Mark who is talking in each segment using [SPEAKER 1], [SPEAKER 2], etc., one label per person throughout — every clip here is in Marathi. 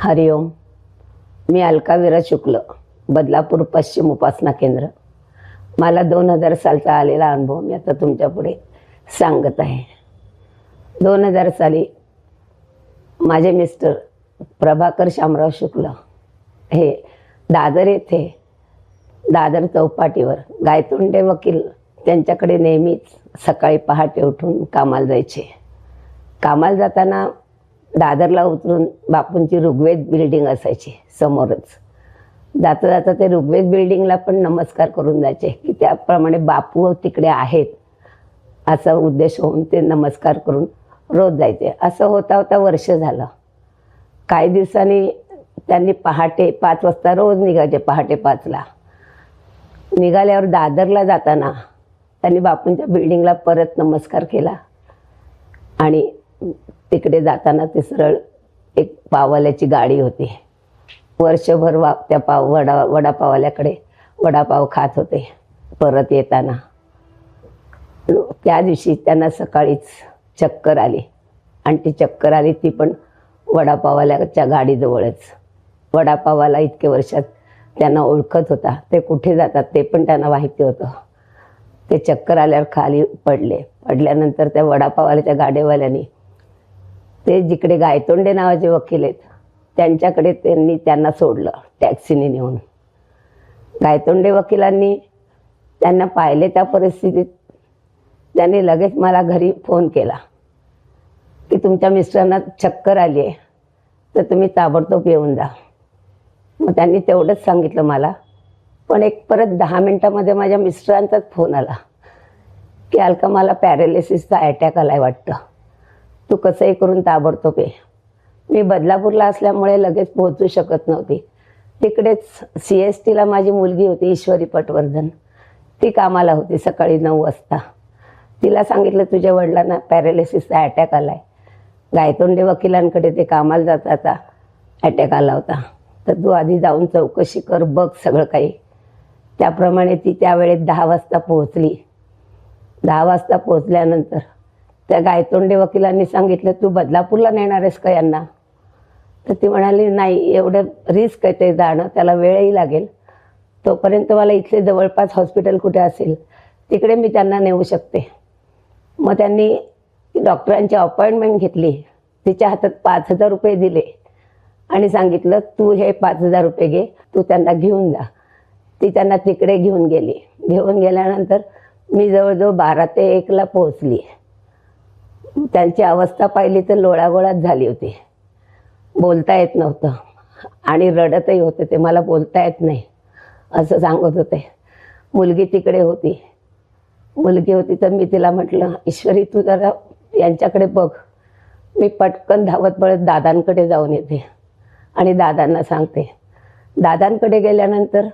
[SPEAKER 1] हरिओम. मी अलकावीरा शुक्ल, बदलापूर पश्चिम उपासना केंद्र. मला 2000 सालचा आलेला अनुभव मी आता तुमच्या पुढे सांगत आहे. 2000 साली माझे मिस्टर प्रभाकर शामराव शुक्ल हे दादर येथे दादर चौपाटीवर गायतोंडे वकील त्यांच्याकडे नेहमीच सकाळी पहाटे उठून कामाला जायचे. कामाला जाताना दादरला उतरून बापूंची ऋग्वेद बिल्डिंग असायची समोरच. जाता जाता ते ऋग्वेद बिल्डिंगला पण नमस्कार करून जायचे की त्याप्रमाणे बापू तिकडे आहेत असा उद्देश होऊन ते नमस्कार करून रोज जायचे. असं होता होता वर्ष झालं. काही दिवसांनी त्यांनी पहाटे 5 वाजता रोज निघायचे. पहाटे 5ला निघाल्यावर दादरला जाताना त्यांनी बापूंच्या बिल्डिंगला परत नमस्कार केला आणि तिकडे जाताना ते सरळ एक पाववाल्याची गाडी होती. वर्षभर त्या वडापाववाल्याकडे वडापाव खात होते. परत येताना त्या दिवशी त्यांना सकाळीच चक्कर आली आणि ती चक्कर आली ती पण वडापाववाल्याच्या गाडीजवळच. वडापाववाला इतके वर्षात त्यांना ओळखत होता. ते कुठे जातात ते पण त्यांना माहिती होतं. ते चक्कर आल्यावर खाली पडले. पडल्यानंतर त्या वडापाववाल्याच्या गाडीवाल्याने ते जिकडे गायतोंडे नावाचे वकील आहेत त्यांच्याकडे त्यांना सोडलं टॅक्सीने नेऊन. गायतोंडे वकिलांनी त्यांना पाहिले त्या परिस्थितीत त्यांनी लगेच मला घरी फोन केला की तुमच्या मिस्टरांना चक्कर आली आहे तर तुम्ही ताबडतोब येऊन जा. मग त्यांनी तेवढंच सांगितलं मला. पण एक परत 10 मिनटामध्ये माझ्या मिस्टरांचाच फोन आला की अलका मला पॅरालिसिसचा अटॅक आलाय वाटतं, तू कसंही करून ताबडतोब ये. मी बदलापूरला असल्यामुळे लगेच पोहोचू शकत नव्हती. तिकडेच CSTला माझी मुलगी होती ईश्वरी पटवर्धन. ती कामाला होती सकाळी 9 वाजता. तिला सांगितलं तुझ्या वडिलांना पॅरालिसिसचा अटॅक आलाय. गायतोंडे वकिलांकडे ते कामाला जाता अटॅक आला होता तर तू आधी जाऊन चौकशी कर, बघ सगळं काही. त्याप्रमाणे ती त्यावेळेत 10 वाजता पोहोचली. 10 वाजता पोहोचल्यानंतर त्या गायतोंडे वकिलांनी सांगितलं तू बदलापूरला नेणार आहेस का यांना? तर ती म्हणाली नाही, एवढं रिस्क आहे ते जाणं, त्याला वेळही लागेल. तोपर्यंत मला इथले जवळपास हॉस्पिटल कुठे असेल तिकडे मी त्यांना नेऊ शकते. मग त्यांनी डॉक्टरांची अपॉइंटमेंट घेतली. तिच्या हातात 5000 रुपये दिले आणि सांगितलं तू हे 5000 रुपये घे, तू त्यांना घेऊन जा. ती त्यांना तिकडे घेऊन गेली. घेऊन गेल्यानंतर मी जवळजवळ 12 ते 1ला पोहोचली. त्यांची अवस्था पाहिली तर लोळागोळात झाली होती. बोलता येत नव्हतं आणि रडतही होते. ते मला बोलता येत नाही असं सांगत होते. मुलगी तिकडे होती. मुलगी होती तर मी तिला म्हटलं ईश्वरी तू जरा यांच्याकडे बघ, मी पटकन धावत पळत दादांकडे जाऊन येते आणि दादांना सांगते. दादांकडे गेल्यानंतर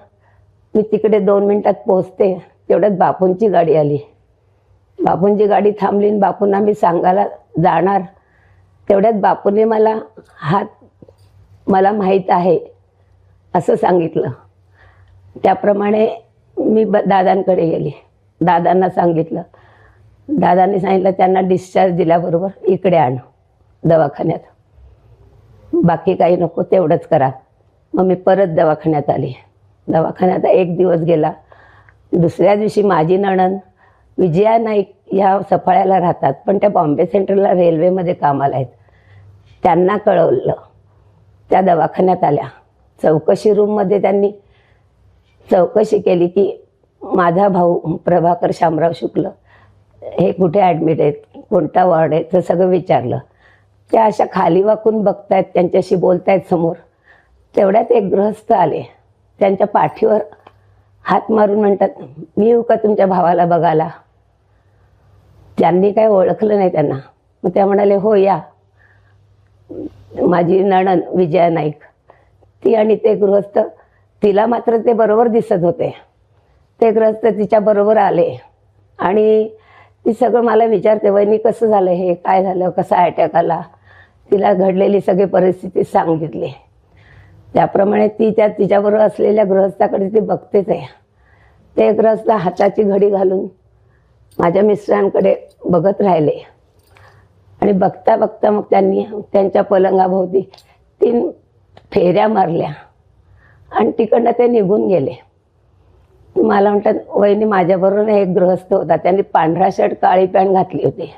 [SPEAKER 1] मी तिकडे 2 मिनिटात पोहोचते. तेवढ्यात बापूंची गाडी आली. बापूंची गाडी थांबली आणि बापूंना मी सांगायला जाणार तेवढ्यात बापूंनी मला माहीत आहे असं सांगितलं. त्याप्रमाणे मी दादांकडे गेली. दादांना सांगितलं. दादांनी सांगितलं त्यांना डिस्चार्ज दिल्याबरोबर इकडे आण दवाखान्यात, बाकी काही नको तेवढंच करा. मग मी परत दवाखान्यात आली. दवाखान्यात 1 दिवस गेला. दुसऱ्या दिवशी माझी नणंद विजया नाईक ह्या सफाळ्याला राहतात पण त्या बॉम्बे सेंट्रलला रेल्वेमध्ये कामाला आहेत. त्यांना कळवलं. त्या दवाखान्यात आल्या. चौकशी रूममध्ये त्यांनी चौकशी केली की माझा भाऊ प्रभाकर शामराव शुक्ल हे कुठे ॲडमिट आहेत, कोणता वॉर्ड आहे, ते सगळं विचारलं. त्या अशा खाली वाकून बघतायत, त्यांच्याशी बोलतायत समोर. तेवढ्यात एक गृहस्थ आले. त्यांच्या पाठीवर हात मारून म्हणतात मी येऊ का तुमच्या भावाला बघायला? त्यांनी काय ओळखलं नाही त्यांना. मग त्या म्हणाले हो या. माझी नणंद विजया नाईक ती आणि ते गृहस्थ, तिला मात्र ते बरोबर दिसत होते. ते गृहस्थ तिच्या बरोबर आले आणि ती सगळं मला विचारते वहिनी कसं झालं, हे काय झालं, कसा अटॅक आला. तिला घडलेली सगळी परिस्थिती सांगितली. त्याप्रमाणे ती तिच्याबरोबर असलेल्या गृहस्थाकडे ती बघतेच आहे. ते गृहस्थ हाताची घडी घालून माझ्या मिस्टरांकडे बघत राहिले आणि बघता बघता मग त्यांनी त्यांच्या पलंगाभोवती 3 फेऱ्या मारल्या आणि तिकडनं ते निघून गेले. मला म्हणतात, वहिनी माझ्याबरोबर एक गृहस्थ होता, त्यांनी पांढरा शर्ट काळी पॅन्ट घातली होती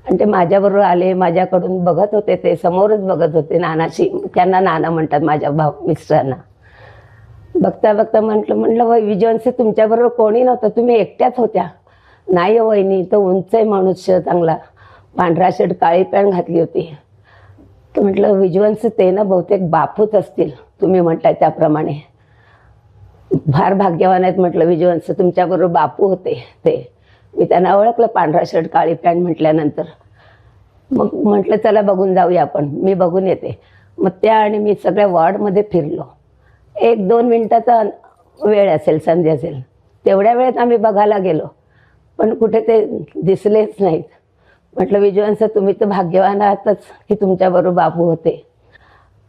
[SPEAKER 1] आणि ते माझ्याबरोबर आले, माझ्याकडून बघत होते, ते समोरच बघत होते नानाशी, त्यांना नाना म्हणतात माझ्या मिस्टरांना. बघता बघता म्हटलं विजयवंशी तुमच्याबरोबर कोणी नव्हतं, तुम्ही एकट्याच होत्या? नाही वहिनी, तो उंच आहे मनुष्य चांगला, पांढरा शर्ट काळी पॅन्ट घातली होती. तर म्हटलं विजयवंशी ते ना बहुतेक बापूच असतील, तुम्ही म्हणताय त्याप्रमाणे. फार भाग्यवान आहेत म्हटलं विजयवंश, तुमच्याबरोबर बापू होते ते. मी त्यांना ओळखलं पांढरा शर्ट काळी पॅन्ट म्हटल्यानंतर. मग म्हटलं चला बघून जाऊया आपण, मी बघून येते. मग त्या आणि मी सगळ्या वॉर्डमध्ये फिरलो. 1-2 मिनिटाचा वेळ असेल, संधी असेल, तेवढ्या वेळेत आम्ही बघायला गेलो, पण कुठे ते दिसलेच नाहीत. म्हटलं विजयवंश तुम्ही तर भाग्यवान आहातच की तुमच्याबरोबर बापू होते.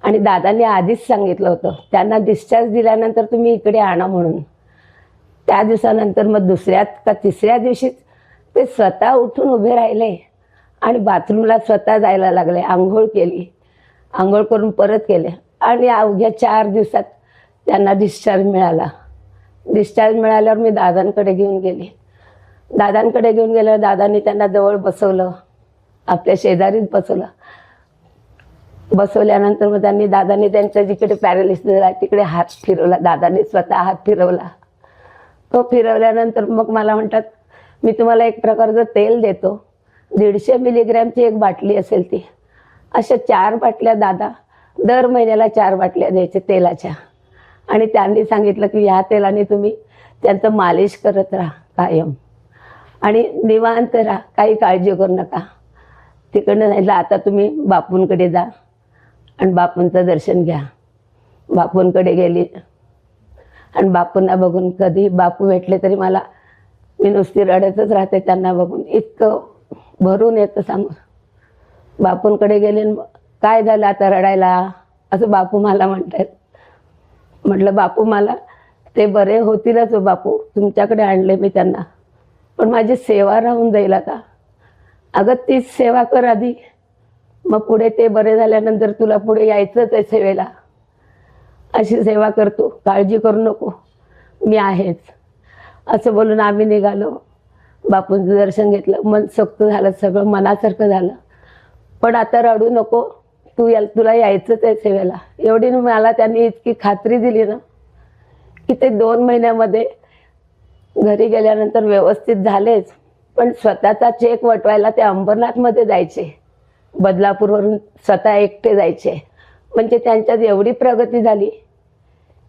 [SPEAKER 1] आणि दादांनी आधीच सांगितलं होतं, त्यांना डिस्चार्ज दिल्यानंतर तुम्ही इकडे आणा म्हणून. त्या दिवसानंतर मग 2ऱ्या का 3ऱ्या दिवशीच ते स्वतः उठून उभे राहिले आणि बाथरूमला स्वतः जायला लागले. आंघोळ केली, आंघोळ करून परत गेले आणि अवघ्या 4 दिवसात त्यांना डिस्चार्ज मिळाला. डिस्चार्ज मिळाल्यावर मी दादांकडे घेऊन गेले. दादांकडे घेऊन गेल्यावर दादांनी त्यांना जवळ बसवलं, आपल्या शेजारीच बसवल्यानंतर मग दादांनी त्यांच्या जिकडे पॅरालिसिस झाला तिकडे हात फिरवला, दादांनी स्वतः हात फिरवला. तो फिरवल्यानंतर मग मला म्हणतात, मी तुम्हाला एक प्रकारचं तेल देतो, 150 मिलीग्रॅमची एक बाटली असेल ती. अशा 4 बाटल्या दादा दर महिन्याला 4 बाटल्या द्यायच्या तेलाच्या. आणि त्यांनी सांगितलं की ह्या तेलाने तुम्ही त्यांचं मालिश करत राहा कायम आणि निवांत राहा, काही काळजी करू नका. तिकडनं सांगितलं आता तुम्ही बापूंकडे जा आणि बापूंचं दर्शन घ्या. बापूंकडे गेली आणि बापूंना बघून कधी बापू भेटले तरी मी नुसती रडतच राहते त्यांना बघून, इतकं भरून येतं सांगून. बापूंकडे गेले, काय झालं आता रडायला, असं बापू मला म्हणतात. म्हटलं बापू मला ते बरे होतीलच हो बापू, तुमच्याकडे आणले मी त्यांना, पण माझी सेवा राहून जाईल आता. अगं तीच सेवा कर आधी, मग पुढे ते बरे झाल्यानंतर तुला पुढे यायचंच आहे सेवेला. अशी सेवा करतो, काळजी करू नको, मी आहेच. असं बोलून आम्ही निघालो. बापूंचं दर्शन घेतलं, मन सोक्त झालं, सगळं मनासारखं झालं. पण आता रडू नको, तुला यायचंच आहे सेवेला. एवढी मला त्यांनी इतकी खात्री दिली ना की ते 2 महिन्यामध्ये घरी गेल्यानंतर व्यवस्थित झालेच. पण स्वतःचा चेक वटवायला ते अंबरनाथमध्ये जायचे, बदलापूरवरून स्वतः एकटे जायचे. म्हणजे त्यांच्यात एवढी प्रगती झाली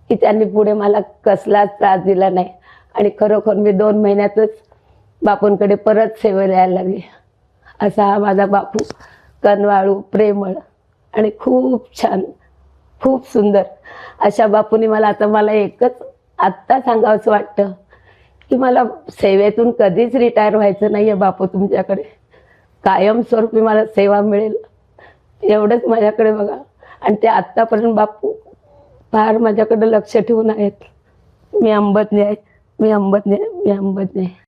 [SPEAKER 1] की त्यांनी पुढे मला कसलाच त्रास दिला नाही. आणि खरोखर मी 2 महिन्यातच बापूंकडे परत सेवेला यायला लागली. असा हा माझा बापू, कनवाळू, प्रेमळ आणि खूप छान, खूप सुंदर. अशा बापूंनी मला एकच आत्ता सांगावंसं वाटतं की मला सेवेतून कधीच रिटायर व्हायचं नाही आहे बापू, तुमच्याकडे कायमस्वरूपी मला सेवा मिळेल एवढंच माझ्याकडे बघा. आणि ते आत्तापर्यंत बापू फार माझ्याकडे लक्ष ठेवून आहेत. मी अंबज्ञ आहे, मी अंबज्ञ आहे, मी अंबज्ञ आहे.